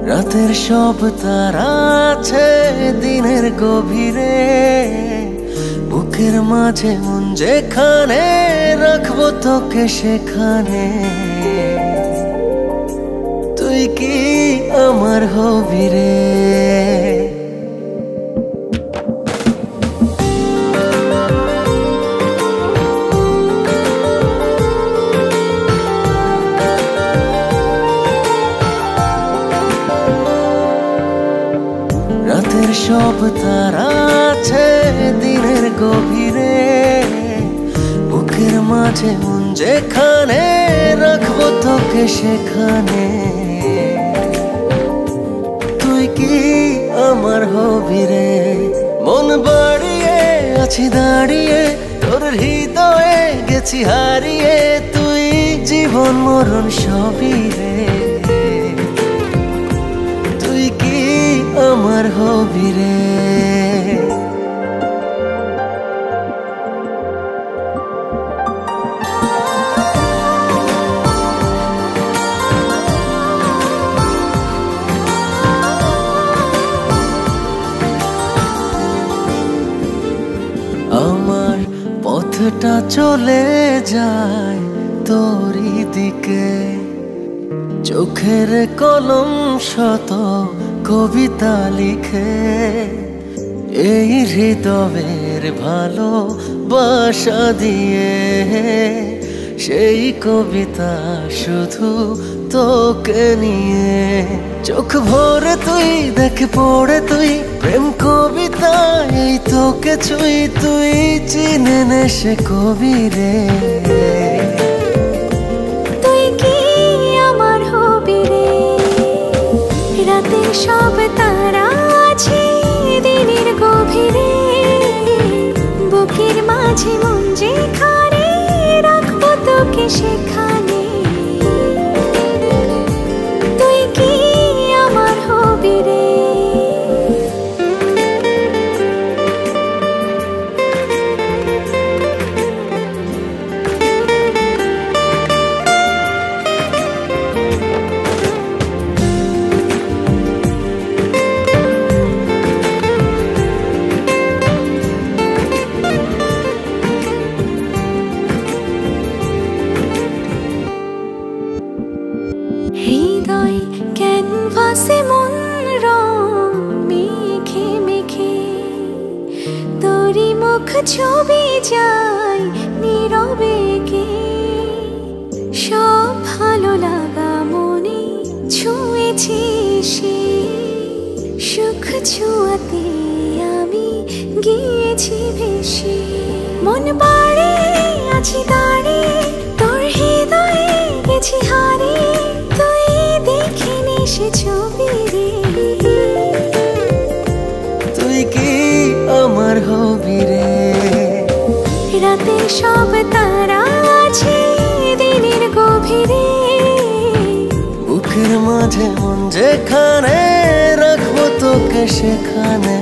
রাতের সব তারা আছে দিনের গভীরে, বুকের মাঝে মন যেখানে রাখবো তোকে সেখানে। তুই কি আমার হবি রে? রাতের সব তারা আছে দিনের গভীরে, বুকের মাঝে মন যেখানে রাখবো তোকে সেখানে। তুই কি আমার হবি রে? মন বাড়িয়ে আছি দাঁড়িয়ে তোর হৃদয়ে গেছি হারিয়ে, তুই জীবন মরণ সবই রে। তুই কি আমার হবি রে? আমার পথটা চলে যায় তোরই দিকে, চোখের কলম শত কবিতা লিখে। এই হৃদয়ের ভালোবাসা দিয়ে সেই কবিতা শুধু তোকে নিয়ে। চোখ ভরে তুই দেখ পড়ে তুই প্রেম কবিতা, এই তোকে ছুঁই তুই চিনে নে সে কবি রে। তুই কি আমার হবি রে? রাতের সব তারা আছে দিনের গভীরে, বুকের মাঝে মন যেখানে রাখবো তোকে সেখানে। তুই কি আমার হবি রে? হৃদয় ক্যানভাসে মন রং মেখে মেখে, তোরই মুখ ছবি যায় নীরবে কে। সব ভালো লাগা মনে ছুঁয়েছি সে, সুখ ছুঁয়াতে আমি গিয়েছি ভেসে। মন বাড়ে আছি দাঁড়িয়ে তোর হৃদয়ে গেছি হারিয়ে, তুই দেখিনি সে ছবি রে। তুই কি আমার হবি রে? রাতে সব তারা আছে দিনের গভীরে, বুকের মাঝে মন যেখানে রাখবো তোকে সেখানে।